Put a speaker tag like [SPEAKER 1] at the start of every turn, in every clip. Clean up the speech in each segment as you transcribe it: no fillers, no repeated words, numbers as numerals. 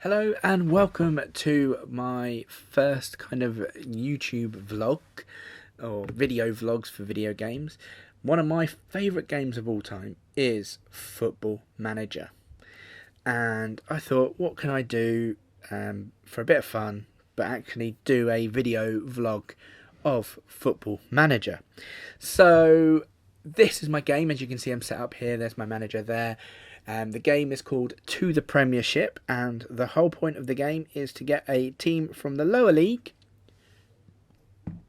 [SPEAKER 1] Hello and welcome to my first kind of YouTube vlog or video vlogs for video games. One of my favourite games of all time is Football Manager, and I thought, what can I do for a bit of fun but actually do a video vlog of Football Manager. So this is my game. As you can see, I'm set up here. There's my manager there. The game is called To the Premiership, and the whole point of the game is to get a team from the lower league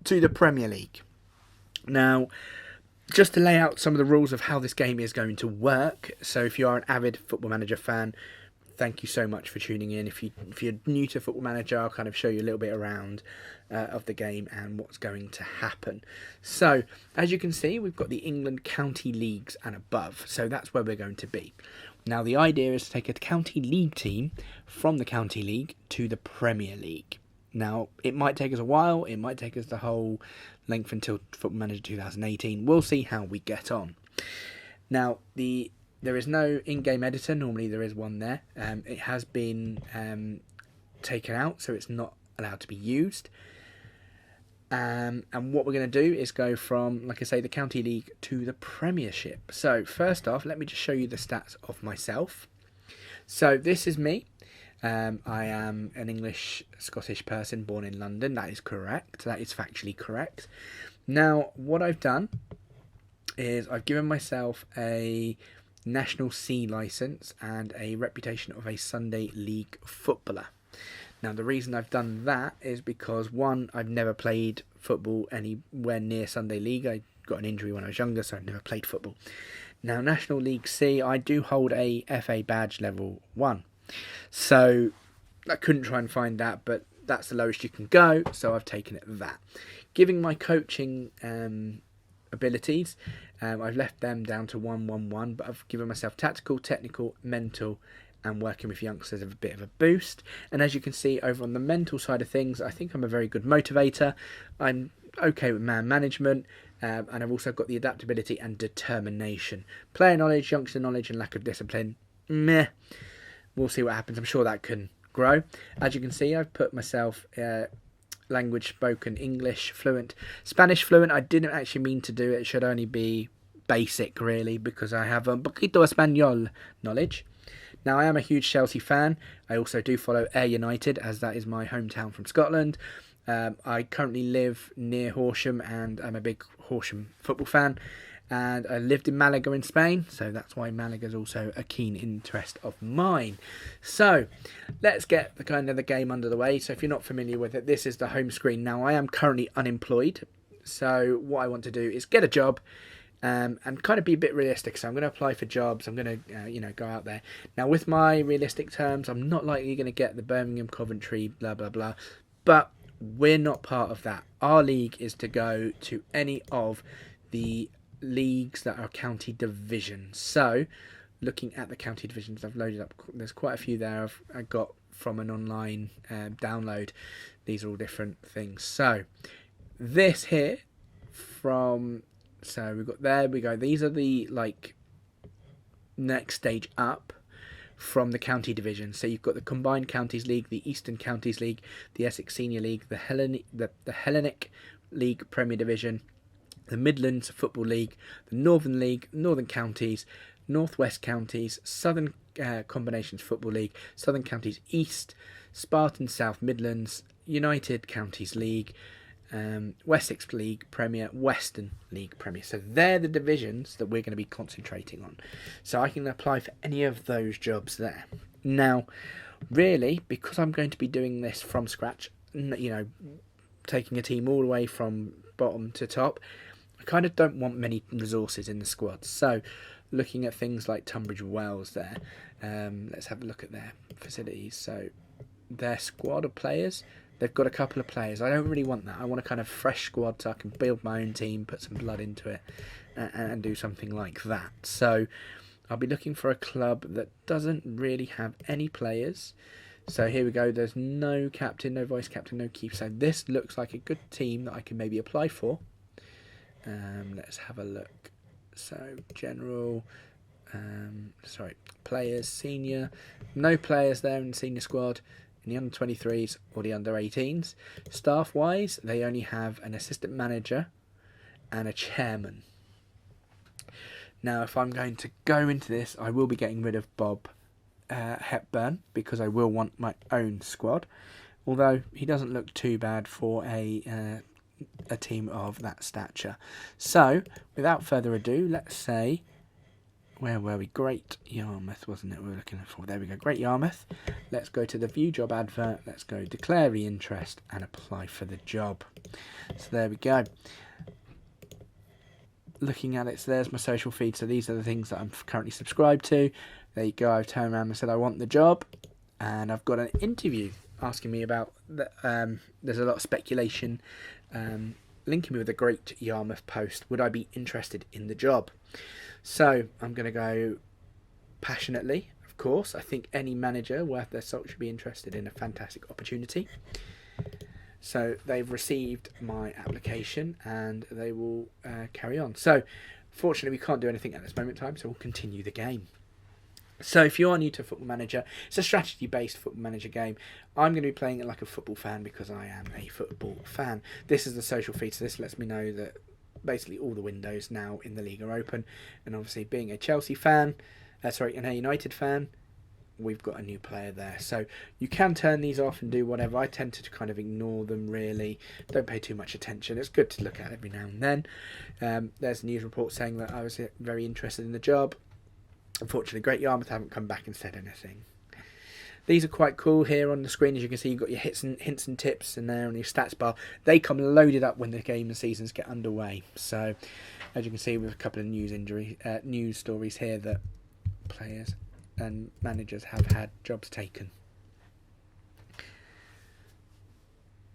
[SPEAKER 1] to the Premier League. Now, just to lay out some of the rules of how this game is going to work. So if you are an avid Football Manager fan, thank you so much for tuning in. If you're new to Football Manager, I'll kind of show you a little bit around of the game and what's going to happen. So, as you can see, we've got the England county leagues and above. So that's where we're going to be. Now, the idea is to take a county league team from the county league to the Premier League. Now, it might take us a while. It might take us the whole length until Football Manager 2018. We'll see how we get on. Now, there is no in-game editor. Normally there is one there. It has been taken out, so it's not allowed to be used. And what we're going to do is go from, like I say, the County League to the Premiership. So first off, let me just show you the stats of myself. So this is me. I am an English-Scottish person born in London. That is correct. That is factually correct. Now, what I've done is I've given myself a National C licence and a reputation of a Sunday League footballer. Now, the reason I've done that is because, one, I've never played football anywhere near Sunday League. I got an injury when I was younger, so I've never played football. Now, National League C, I do hold a FA badge level 1. So I couldn't try and find that, but that's the lowest you can go, so I've taken it that. Giving my coaching abilities, I've left them down to 1-1-1, but I've given myself tactical, technical, mental, and working with youngsters a bit of a boost. And as you can see over on the mental side of things, I think I'm a very good motivator. I'm okay with man management, and I've also got the adaptability and determination. Player knowledge, youngster knowledge, and lack of discipline, meh. We'll see what happens. I'm sure that can grow. As you can see, I've put myself language spoken, English fluent, Spanish fluent. I didn't actually mean to do it. It should only be basic, really, because I have a poquito español knowledge. Now, I am a huge Chelsea fan. I also do follow Ayr United, as that is my hometown from Scotland. I currently live near Horsham, and I'm a big Horsham football fan. And I lived in Malaga in Spain, so that's why Malaga is also a keen interest of mine. So let's get the game under the way. So if you're not familiar with it, this is the home screen. Now, I am currently unemployed, so what I want to do is get a job and kind of be a bit realistic. So I'm going to apply for jobs. I'm going to go out there. Now, with my realistic terms, I'm not likely going to get the Birmingham, Coventry, blah blah blah, but we're not part of that. Our league is to go to any of the leagues that are county divisions. So looking at the county divisions, I've loaded up, there's quite a few there I got from an online download. These are all different things. So this here so we've got, there we go, these are the next stage up from the county division. So you've got the Combined Counties League, the Eastern Counties League, the Essex Senior League, the Hellenic League Premier Division, the Midlands Football League, the Northern League, Northern Counties, Northwest Counties, Southern Combinations Football League, Southern Counties East, Spartan South Midlands, United Counties League, Wessex League Premier, Western League Premier. So they're the divisions that we're going to be concentrating on. So I can apply for any of those jobs there. Now, really, because I'm going to be doing this from scratch, taking a team all the way from bottom to top, I kind of don't want many resources in the squad. So looking at things like Tunbridge Wells there, let's have a look at their facilities. So their squad of players, they've got a couple of players. I don't really want that. I want a kind of fresh squad so I can build my own team, put some blood into it, and do something like that. So I'll be looking for a club that doesn't really have any players. So here we go. There's no captain, no vice captain, no keeper. So this looks like a good team that I can maybe apply for. Let's have a look. So general, Players, senior. No players there in the senior squad. In the under 23s or the under 18s. Staff wise, they only have an assistant manager and a chairman. Now, if I'm going to go into this, I will be getting rid of Bob Hepburn because I will want my own squad. Although he doesn't look too bad for a team of that stature. So, without further ado, let's say, where were we? Great Yarmouth, wasn't it we were looking for? There we go, Great Yarmouth. Let's go to the view job advert. Let's go declare the interest and apply for the job. So there we go. Looking at it, so there's my social feed. So these are the things that I'm currently subscribed to. There you go. I've turned around and said I want the job, and I've got an interview asking me about there's a lot of speculation linking me with a Great Yarmouth post. Would I be interested in the job? So I'm going to go passionately, of course. I think any manager worth their salt should be interested in a fantastic opportunity. So they've received my application and they will carry on. So fortunately we can't do anything at this moment in time, so we'll continue the game. So if you are new to Football Manager, it's a strategy-based Football Manager game. I'm going to be playing it like a football fan because I am a football fan. This is the social feed, so this lets me know that basically all the windows now in the league are open. And obviously being a Chelsea fan, and a United fan, we've got a new player there. So you can turn these off and do whatever. I tend to kind of ignore them really. Don't pay too much attention. It's good to look at every now and then. There's a news report saying that I was very interested in the job. Unfortunately, Great Yarmouth haven't come back and said anything. These are quite cool here on the screen. As you can see, you've got your hints and tips and there on your stats bar. They come loaded up when the game and seasons get underway. So, as you can see, with a couple of news stories here that players and managers have had jobs taken.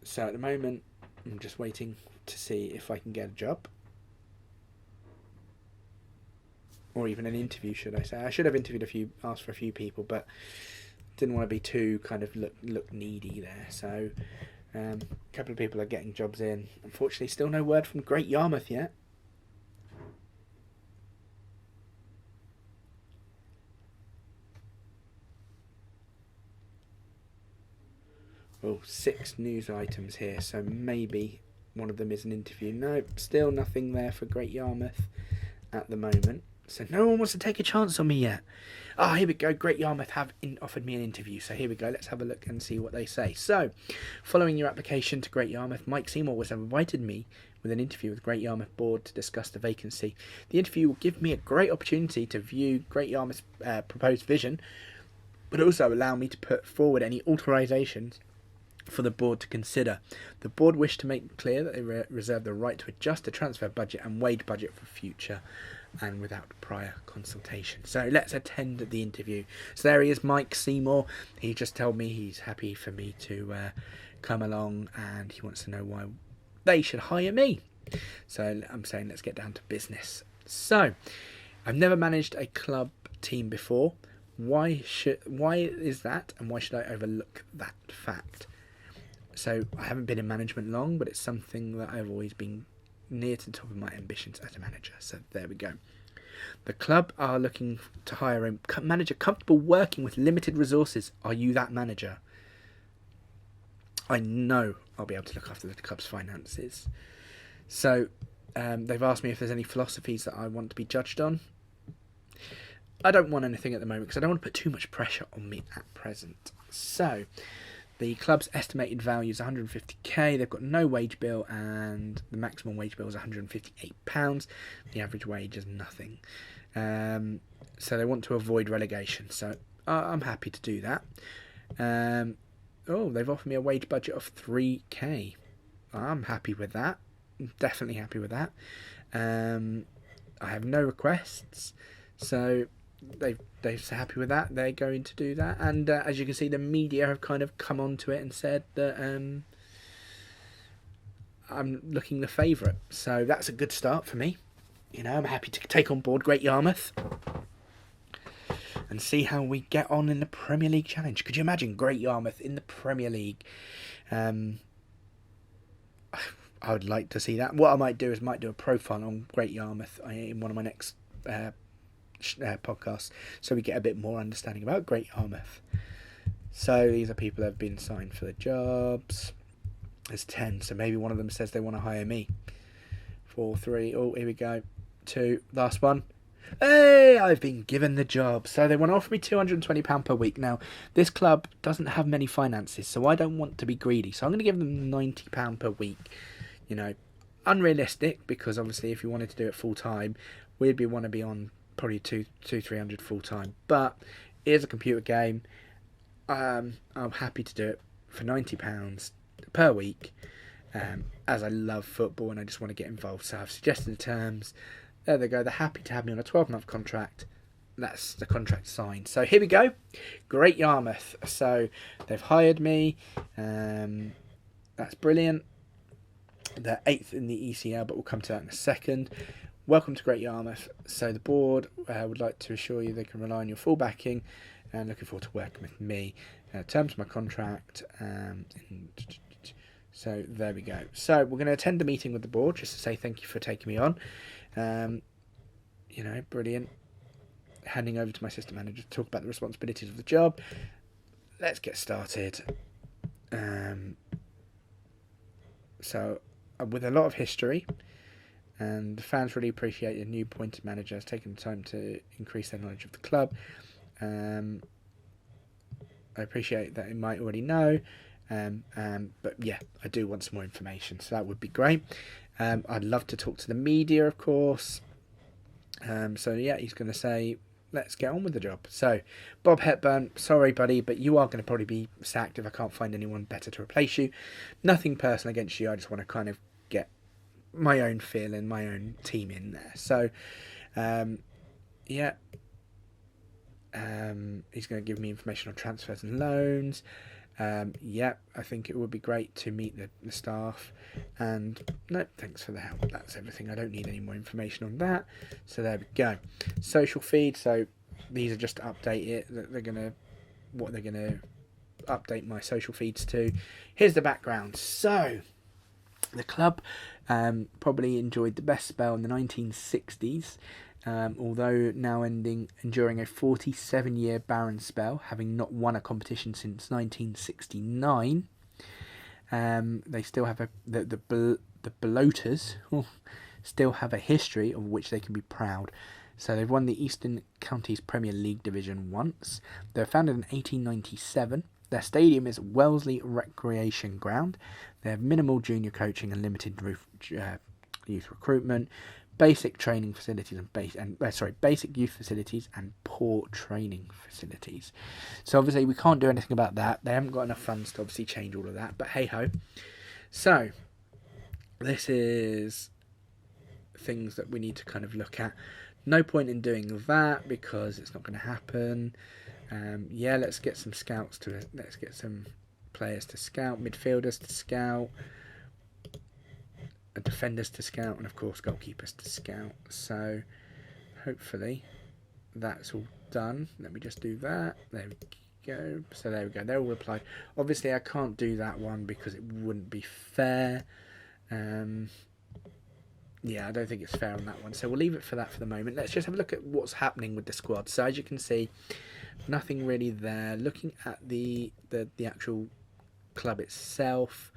[SPEAKER 1] So at the moment, I'm just waiting to see if I can get a job. Or even an interview, should I say. I should have asked for a few people, but didn't want to be too kind of look needy there. So a couple of people are getting jobs in. Unfortunately, still no word from Great Yarmouth yet. Oh, 6 news items here, so maybe one of them is an interview. No, still nothing there for Great Yarmouth at the moment. So no one wants to take a chance on me yet. Ah, here we go. Great Yarmouth have offered me an interview. So here we go. Let's have a look and see what they say. So, following your application to Great Yarmouth, Mike Seymour has invited me with an interview with Great Yarmouth board to discuss the vacancy. The interview will give me a great opportunity to view Great Yarmouth's proposed vision, but also allow me to put forward any authorisations for the board to consider. The board wish to make clear that they reserve the right to adjust the transfer budget and wage budget for future and without prior consultation. So let's attend the interview. So there he is, Mike Seymour. He just told me he's happy for me to come along and he wants to know why they should hire me. So I'm saying let's get down to business. So I've never managed a club team before. Why is that, and why should I overlook that fact? So I haven't been in management long, but it's something that I've always been near to the top of my ambitions as a manager. So there we go. The club are looking to hire a manager comfortable working with limited resources. Are you that manager? I know I'll be able to look after the club's finances. So they've asked me if there's any philosophies that I want to be judged on. I don't want anything at the moment because I don't want to put too much pressure on me at present. So the club's estimated value is £150k. They've got no wage bill and the maximum wage bill is £158. The average wage is nothing. So they want to avoid relegation. So I'm happy to do that. They've offered me a wage budget of £3k. I'm happy with that. I'm definitely happy with that. I have no requests. So they're happy with that. They're going to do that, and as you can see, the media have kind of come onto it and said that I'm looking the favourite. So that's a good start for me. You know, I'm happy to take on board Great Yarmouth and see how we get on in the Premier League Challenge. Could you imagine Great Yarmouth in the Premier League? I would like to see that. What I might do is do a profile on Great Yarmouth in one of my next podcasts, so we get a bit more understanding about Great Yarmouth. So these are people that have been assigned for the jobs. There's 10, so maybe one of them says they want to hire me. 4, 3, oh, here we go. 2, last one. Hey, I've been given the job. So they want to offer me £220 per week. Now, this club doesn't have many finances, so I don't want to be greedy. So I'm going to give them £90 per week. You know, unrealistic, because obviously if you wanted to do it full time, we'd want to be on probably 300 full time. But it is a computer game. I'm happy to do it for £90 per week, as I love football and I just want to get involved. So I've suggested the terms. There they go. They're happy to have me on a 12-month contract. That's the contract signed. So here we go. Great Yarmouth. So they've hired me. That's brilliant. They're 8th in the ECL, but we'll come to that in a second. Welcome to Great Yarmouth. So the board would like to assure you they can rely on your full backing, and looking forward to working with me. Terms of my contract. So there we go. So we're going to attend a meeting with the board just to say thank you for taking me on. You know, brilliant. Handing over to my assistant manager to talk about the responsibilities of the job. Let's get started. So with a lot of history, and the fans really appreciate a new appointed manager has taken the time to increase their knowledge of the club. I appreciate that you might already know, but yeah, I do want some more information, so that would be great. I'd love to talk to the media, of course. So yeah, he's going to say, let's get on with the job. So, Bob Hepburn, sorry buddy, but you are going to probably be sacked if I can't find anyone better to replace you. Nothing personal against you, I just want to kind of get my own feeling, my own team in there. So, yeah. He's going to give me information on transfers and loans. Yeah, I think it would be great to meet the staff. And no, thanks for the help. That's everything. I don't need any more information on that. So there we go. Social feed. So these are just to update it. What they're gonna update my social feeds to. Here's the background. So the club probably enjoyed the best spell in the 1960s. Although now enduring a 47-year barren spell, having not won a competition since 1969, they still have the bloaters still have a history of which they can be proud. So they've won the Eastern Counties Premier League Division once. They were founded in 1897. Their stadium is Wellesley Recreation Ground. They have minimal junior coaching and limited youth recruitment. Basic training facilities basic youth facilities and poor training facilities. So obviously we can't do anything about that. They haven't got enough funds to obviously change all of that. But hey ho. So this is things that we need to kind of look at. No point in doing that because it's not going to happen. Yeah, let's get some scouts to it. Let's get some players to scout, midfielders to scout, defenders to scout, and of course goalkeepers to scout. So hopefully that's all done. Let me just do that. There we go. So there we go. They're all replied. Obviously I can't do that one because it wouldn't be fair. Yeah, I don't think it's fair on that one. So we'll leave it for that for the moment. Let's just have a look at what's happening with the squad. So as you can see, nothing really there. Looking at the actual club itself,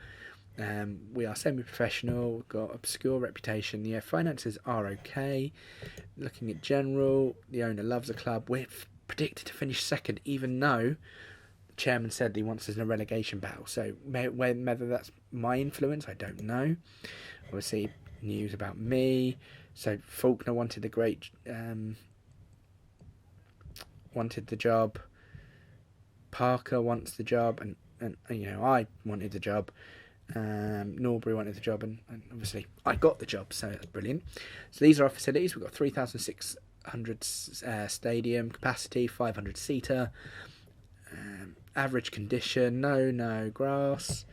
[SPEAKER 1] we are semi-professional, we've got obscure reputation. Yeah, finances are okay. Looking at general, the owner loves the club. We're predicted to finish second, even though the chairman said he wants us in a relegation battle. So whether that's my influence, I don't know. Obviously, news about me. So Faulkner wanted the job. Parker wants the job, and you know, I wanted the job. Norbury wanted the job, and obviously I got the job, so that's brilliant. So these are our facilities. We've got 3,600 stadium capacity, 500 seater, average condition, no grass,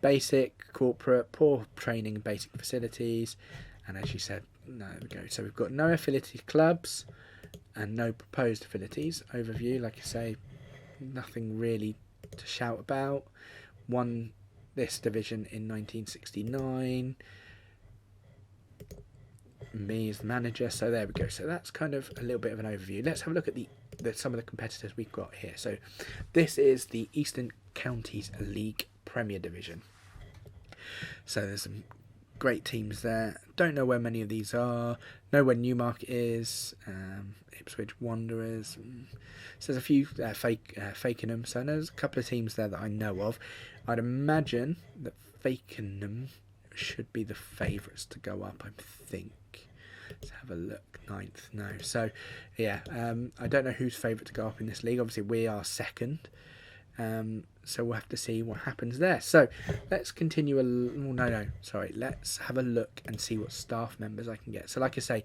[SPEAKER 1] basic, corporate, poor training, basic facilities, and as you said, no, there we go. So we've got no affiliated clubs and no proposed affiliates. Overview, like I say, nothing really to shout about. Won this division in 1969. me as the manager. So there we go. So that's kind of a little bit of an overview. Let's have a look at some of the competitors we've got here. So this is the Eastern Counties League Premier Division. So there's some great teams there. Don't know where many of these are. Know where Newmarket is. Ipswich Wanderers. So there's a few Fakenham. So there's a couple of teams there that I know of. I'd imagine that Fakenham should be the favourites to go up, I think. Let's have a look. 9th, no. So, yeah, I don't know who's favourite to go up in this league. Obviously, we are second. So we'll have to see what happens there. So let's continue. Let's have a look and see what staff members I can get. So like I say,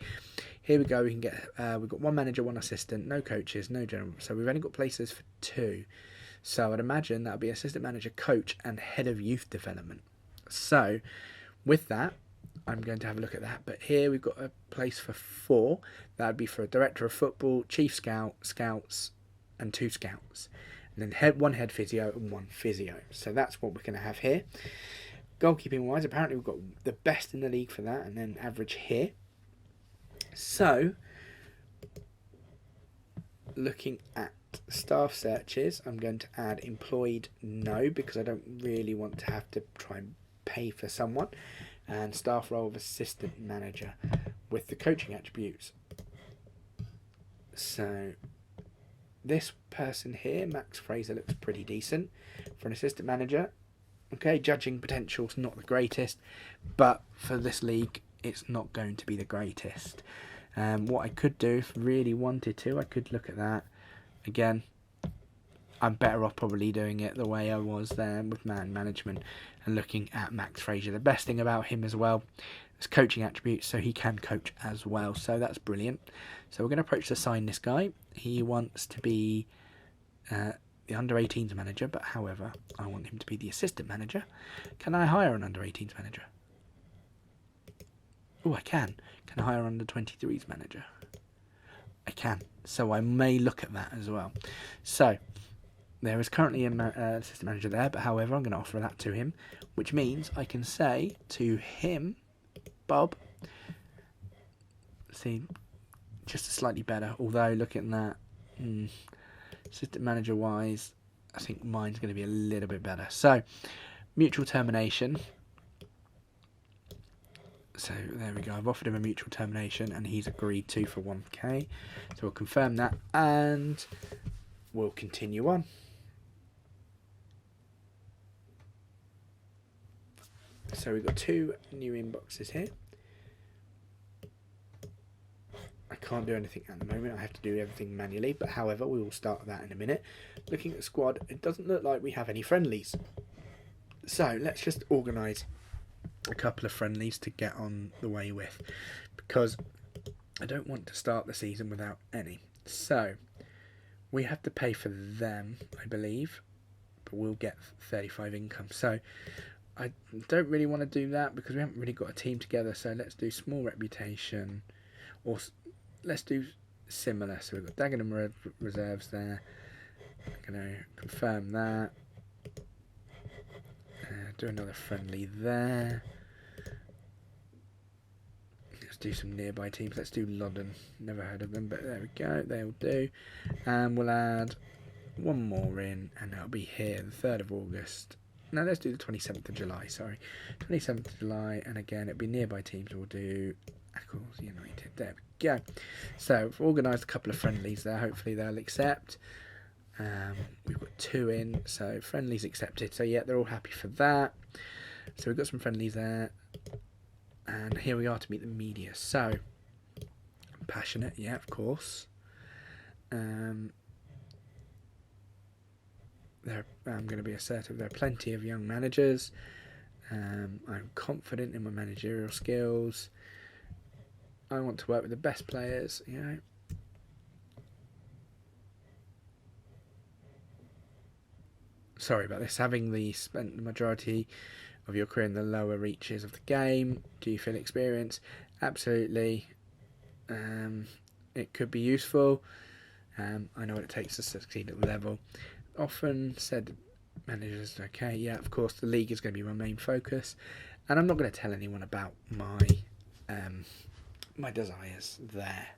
[SPEAKER 1] here we go. We can get. We've got one manager, one assistant, no coaches, no general. So we've only got places for 2. So I'd imagine that'll be assistant manager, coach, and head of youth development. So with that, I'm going to have a look at that. But here we've got a place for 4. That'd be for a director of football, chief scout, scouts, and 2 scouts. And then one head physio and 1 physio. So that's what we're going to have here. Goalkeeping wise, apparently we've got the best in the league for that, and then average here. So, looking at staff searches, I'm going to add employed no, because I don't really want to have to try and pay for someone. And staff role of assistant manager with the coaching attributes. So this person here, Max Fraser, looks pretty decent for an assistant manager. Okay, judging potential's not the greatest, but for this league, it's not going to be the greatest. What I could do, if I really wanted to, I could look at that. Again, I'm better off probably doing it the way I was there with man management and looking at Max Fraser. The best thing about him as well is coaching attributes, so he can coach as well. So that's brilliant. So we're going to approach to sign this guy. He wants to be the under-18s manager, but however, I want him to be the assistant manager. Can I hire an under-18s manager? Oh, I can. Can I hire an under-23s manager? I can. So I may look at that as well. So there is currently an assistant manager there, but however, I'm going to offer that to him, which means I can say to him, Bob, see, just slightly better, although looking at that, assistant manager wise, I think mine's going to be a little bit better. So, mutual termination. So there we go, I've offered him a mutual termination and he's agreed to for 1k. So we'll confirm that and we'll continue on. So we've got 2 new inboxes here. I can't do anything at the moment. I have to do everything manually. But however, we will start that in a minute. Looking at the squad, it doesn't look like we have any friendlies. So let's just organise a couple of friendlies to get on the way with. Because I don't want to start the season without any. So we have to pay for them, I believe. But we'll get 35 income. So I don't really want to do that because we haven't really got a team together. So let's do small reputation, or let's do similar. So we've got Dagenham reserves there. I'm going to confirm that. Do another friendly there. Let's do some nearby teams. Let's do Loddon. Never heard of them, but there we go. They'll do. And we'll add one more in, and that'll be here, the 3rd of August. No, let's do the 27th of July, sorry. 27th of July, and again, it'll be nearby teams. We'll do Eccles United. There we go. So, we've organised a couple of friendlies there. Hopefully, they'll accept. We've got 2 in, so friendlies accepted. So, yeah, they're all happy for that. So, we've got some friendlies there. And here we are to meet the media. So, passionate, yeah, of course. I'm going to be assertive. There are plenty of young managers. I'm confident in my managerial skills. I want to work with the best players, you know. Sorry about this. Having spent the majority of your career in the lower reaches of the game, do you feel experience? Absolutely. It could be useful. I know what it takes to succeed at the level. Often said managers, okay, yeah, of course the league is going to be my main focus, and I'm not going to tell anyone about my my desires there.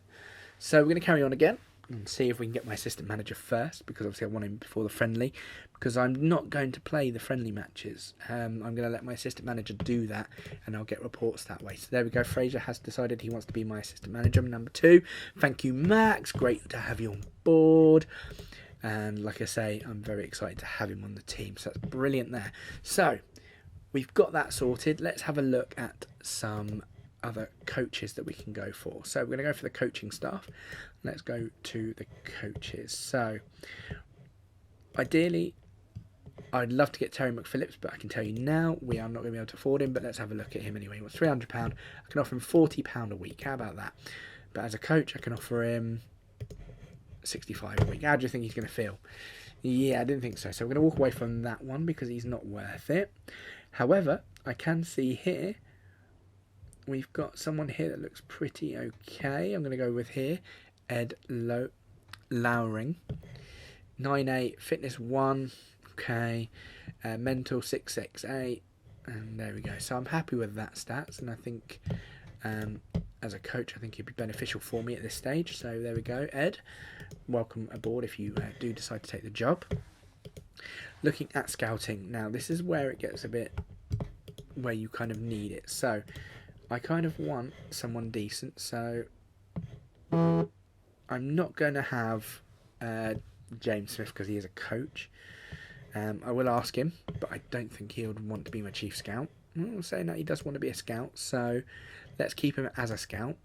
[SPEAKER 1] So we're going to carry on again and see if we can get my assistant manager first, because obviously I want him before the friendly, because I'm not going to play the friendly matches. I'm going to let my assistant manager do that, and I'll get reports that way. So there we go. Fraser has decided he wants to be my assistant manager. Number 2, thank you, Max. Great to have you on board. And like I say, I'm very excited to have him on the team. So that's brilliant there. So we've got that sorted. Let's have a look at some other coaches that we can go for. So we're going to go for the coaching staff. Let's go to the coaches. So ideally, I'd love to get Terry McPhillips, but I can tell you now we are not going to be able to afford him. But let's have a look at him anyway. He wants £300. I can offer him £40 a week. How about that? But as a coach, I can offer him 65 a week. How do you think he's going to feel? Yeah, I didn't think so. So we're going to walk away from that one because he's not worth it. However, I can see here we've got someone here that looks pretty okay. I'm going to go with here Ed Lowring. 9'8", fitness 1, okay, mental 6'8", and there we go. So I'm happy with that stats, and I think as a coach, I think it'd be beneficial for me at this stage. So there we go, Ed. Welcome aboard if you do decide to take the job. Looking at scouting now, this is where it gets a bit where you kind of need it. So I kind of want someone decent. So I'm not going to have James Smith because he is a coach. I will ask him, but I don't think he would want to be my chief scout. I'm saying that he does want to be a scout, so let's keep him as a scout.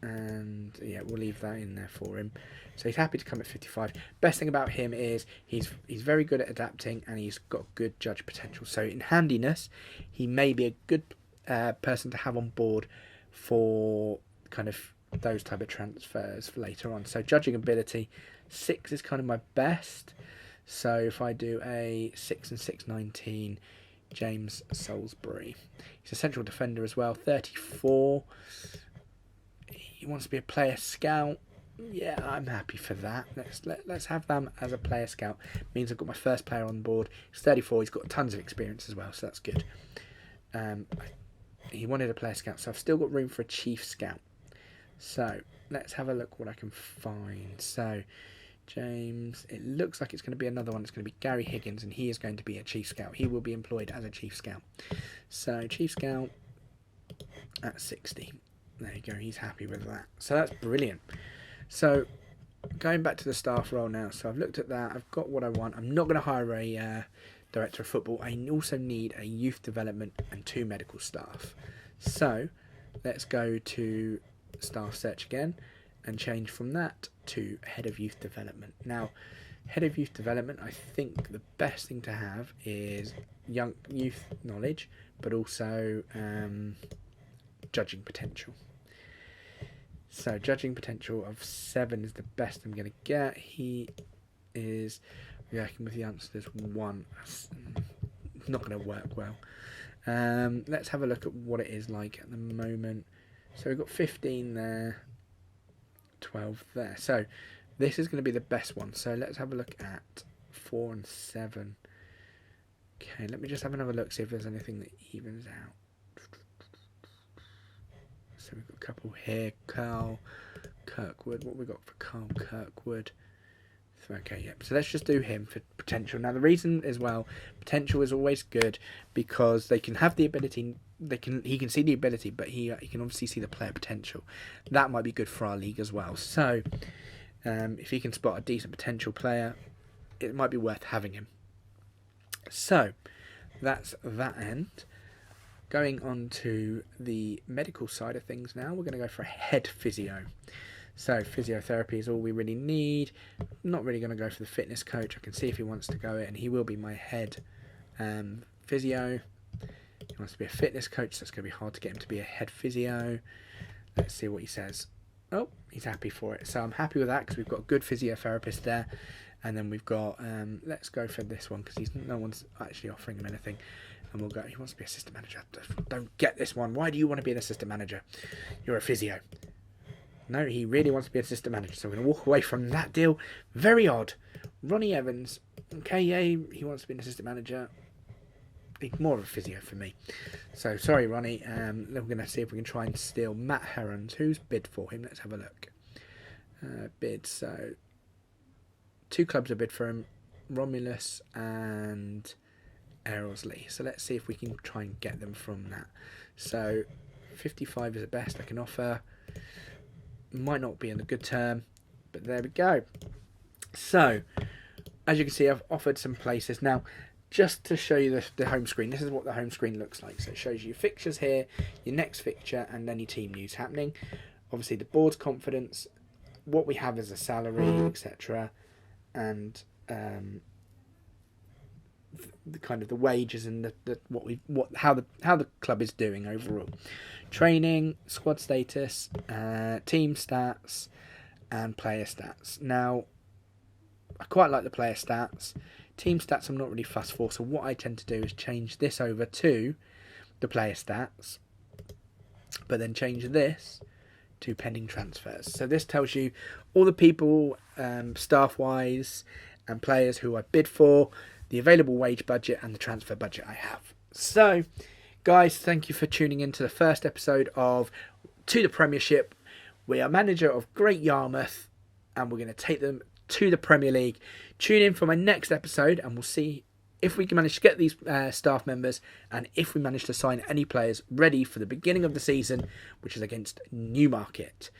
[SPEAKER 1] And yeah, we'll leave that in there for him. So he's happy to come at 55. Best thing about him is he's very good at adapting, and he's got good judge potential. So in handiness, he may be a good person to have on board for kind of those type of transfers for later on. So judging ability, 6 is kind of my best. So if I do a 6 and 6, 19, James Salisbury. He's a central defender as well, 34. He wants to be a player scout. Yeah, I'm happy for that. Let's have them as a player scout. Means I've got my first player on board. He's 34. He's got tons of experience as well, so that's good. He wanted a player scout, so I've still got room for a chief scout. So let's have a look what I can find. So James, it looks like it's going to be another one. It's going to be Gary Higgins, and he is going to be a chief scout. He will be employed as a chief scout. So chief scout at 60. There you go. He's happy with that. So that's brilliant. So going back to the staff role now. So I've looked at that. I've got what I want. I'm not going to hire a director of football. I also need a youth development and 2 medical staff. So let's go to staff search again and change from that to head of youth development. Now, head of youth development, I think the best thing to have is young youth knowledge, but also judging potential. So judging potential of 7 is the best I'm going to get. He is reacting with the answers 1. That's not going to work well. Let's have a look at what it is like at the moment. So we've got 15 there, 12 there. So this is going to be the best one. So let's have a look at 4 and 7. Okay, let me just have another look, see if there's anything that evens out. So we've got a couple here. Carl Kirkwood. What have we got for Carl Kirkwood? Okay, yep. So let's just do him for potential. Now the reason as well, potential is always good because they can have the ability. He can see the ability, but he can obviously see the player potential. That might be good for our league as well. So if he can spot a decent potential player, it might be worth having him. So that's that end. Going on to the medical side of things now, we're going to go for a head physio. So physiotherapy is all we really need. I'm not really going to go for the fitness coach. I can see if he wants to go it, and he will be my head physio. He wants to be a fitness coach, so it's going to be hard to get him to be a head physio. Let's see what he says. Oh, he's happy for it. So I'm happy with that because we've got a good physiotherapist there. And then we've got, let's go for this one because no one's actually offering him anything. And we'll go, he wants to be assistant manager. Don't get this one. Why do you want to be an assistant manager? You're a physio. No, he really wants to be an assistant manager. So we're going to walk away from that deal. Very odd. Ronnie Evans. Okay, yeah, he wants to be an assistant manager. He's more of a physio for me. So sorry, Ronnie. We're going to see if we can try and steal Matt Herons. Who's bid for him? Let's have a look. Bid. So 2 clubs are bid for him: Romulus and Airlsley. So let's see if we can try and get them from that. So 55 is the best I can offer. Might not be in a good term, but there we go. So as you can see, I've offered some places. Now, just to show you the home screen, this is what the home screen looks like. So it shows you your fixtures here, your next fixture, and then your team news happening. Obviously the board's confidence, what we have as a salary, etc., and the kind of the wages and how the club is doing overall. Training, squad status, team stats, and player stats. Now, I quite like the player stats. Team stats I'm not really fussed for, so what I tend to do is change this over to the player stats, but then change this to pending transfers. So this tells you all the people, staff-wise, and players who I bid for, the available wage budget, and the transfer budget I have. So, guys, thank you for tuning in to the first episode of To the Premiership. We are manager of Great Yarmouth, and we're going to take them to the Premier League. Tune in for my next episode, and we'll see if we can manage to get these staff members, and if we manage to sign any players ready for the beginning of the season, which is against Newmarket.